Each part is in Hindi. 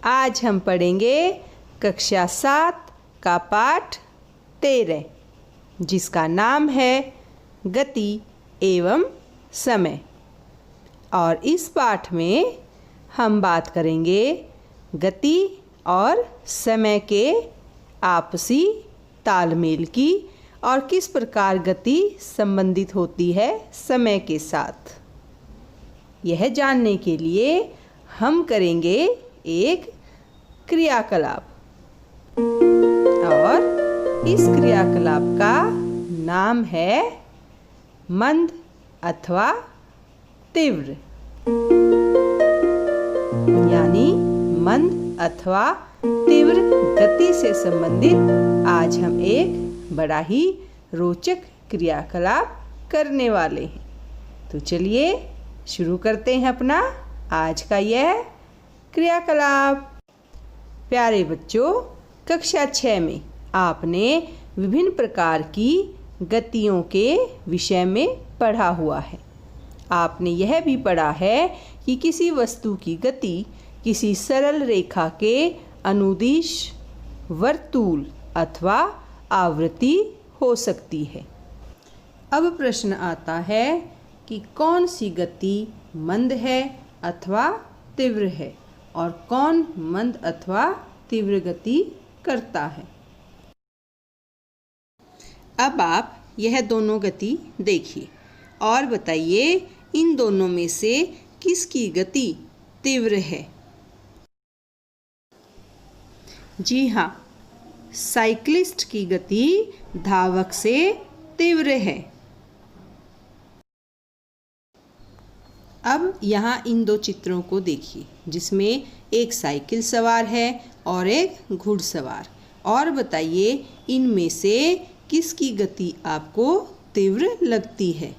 आज हम पढ़ेंगे कक्षा 7 का पाठ 13 जिसका नाम है गति एवं समय। और इस पाठ में हम बात करेंगे गति और समय के आपसी तालमेल की और किस प्रकार गति संबंधित होती है समय के साथ। यह जानने के लिए हम करेंगे एक क्रियाकलाप और इस क्रियाकलाप का नाम है मंद अथवा तीव्र, यानी मंद अथवा तीव्र गति से संबंधित आज हम एक बड़ा ही रोचक क्रियाकलाप करने वाले हैं। तो चलिए शुरू करते हैं अपना आज का यह क्रियाकलाप। प्यारे बच्चों, कक्षा 6 में आपने विभिन्न प्रकार की गतियों के विषय में पढ़ा हुआ है। आपने यह भी पढ़ा है कि किसी वस्तु की गति किसी सरल रेखा के अनुदिश, वर्तुल अथवा आवृत्ति हो सकती है। अब प्रश्न आता है कि कौन सी गति मंद है अथवा तीव्र है और कौन मंद अथवा तीव्र गति करता है। अब आप यह दोनों गति देखिए और बताइए इन दोनों में से किसकी गति तीव्र है। जी हाँ, साइक्लिस्ट की गति धावक से तीव्र है। अब यहाँ इन दो चित्रों को देखिए जिसमें एक साइकिल सवार है और एक घुड़सवार, और बताइए इनमें से किसकी गति आपको तीव्र लगती है।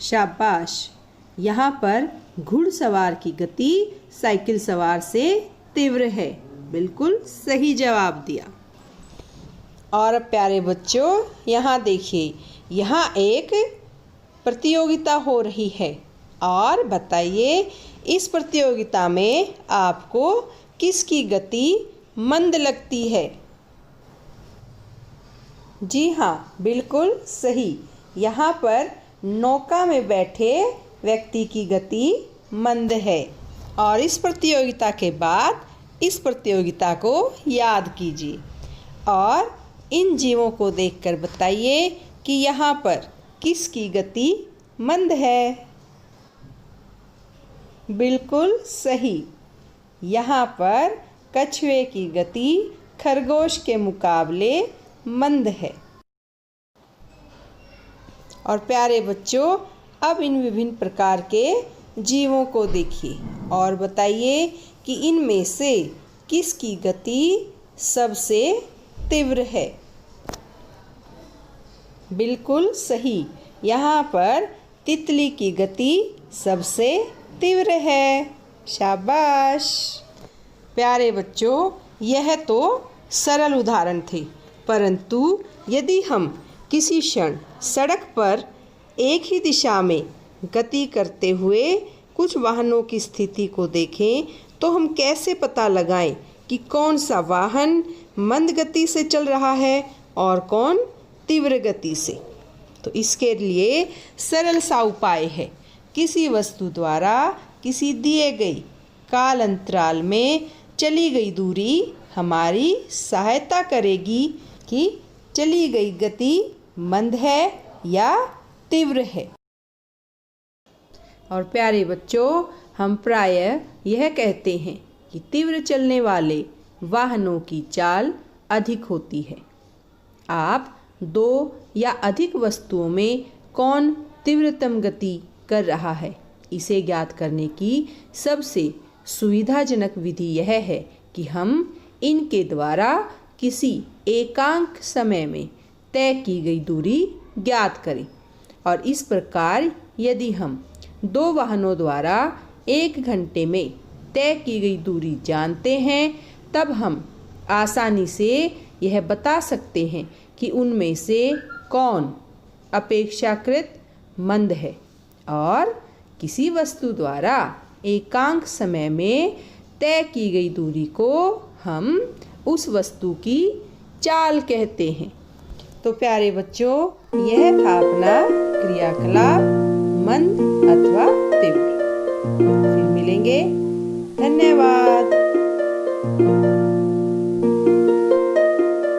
शाबाश, यहाँ पर घुड़सवार की गति साइकिल सवार से तीव्र है। बिल्कुल सही जवाब दिया। और प्यारे बच्चों, यहाँ देखिए, यहाँ एक प्रतियोगिता हो रही है और बताइए इस प्रतियोगिता में आपको किसकी गति मंद लगती है। जी हाँ, बिल्कुल सही। यहाँ पर नौका में बैठे व्यक्ति की गति मंद है। और इस प्रतियोगिता के बाद इस प्रतियोगिता को याद कीजिए और इन जीवों को देखकर बताइए कि यहाँ पर किसकी गति मंद है। बिल्कुल सही, यहाँ पर कछुए की गति खरगोश के मुकाबले मंद है। और प्यारे बच्चों, अब इन विभिन्न प्रकार के जीवों को देखिए और बताइए कि इनमें से किसकी गति सबसे तीव्र है। बिल्कुल सही, यहाँ पर तितली की गति सबसे तीव्र है। शाबाश। प्यारे बच्चों, यह तो सरल उदाहरण थे, परंतु यदि हम किसी क्षण सड़क पर एक ही दिशा में गति करते हुए कुछ वाहनों की स्थिति को देखें तो हम कैसे पता लगाएं कि कौन सा वाहन मंद गति से चल रहा है और कौन तीव्र गति से। तो इसके लिए सरल सा उपाय है। किसी वस्तु द्वारा किसी दिए गई काल अंतराल में चली गई दूरी हमारी सहायता करेगी कि चली गई गति मंद है या तीव्र है। और प्यारे बच्चों, हम प्रायः यह कहते हैं कि तीव्र चलने वाले वाहनों की चाल अधिक होती है। आप दो या अधिक वस्तुओं में कौन तीव्रतम गति कर रहा है, इसे ज्ञात करने की सबसे सुविधाजनक विधि यह है कि हम इनके द्वारा किसी एकांक समय में तय की गई दूरी ज्ञात करें। और इस प्रकार यदि हम दो वाहनों द्वारा 1 घंटे में तय की गई दूरी जानते हैं, तब हम आसानी से यह बता सकते हैं कि उनमें से कौन अपेक्षाकृत मंद है और किसी वस्तु द्वारा एकांक समय में तय की गई दूरी को हम उस वस्तु की चाल कहते हैं। तो प्यारे बच्चों, यह था अपना क्रियाकलाप मंद अथवा तीव्र। फिर मिलेंगे। धन्यवाद।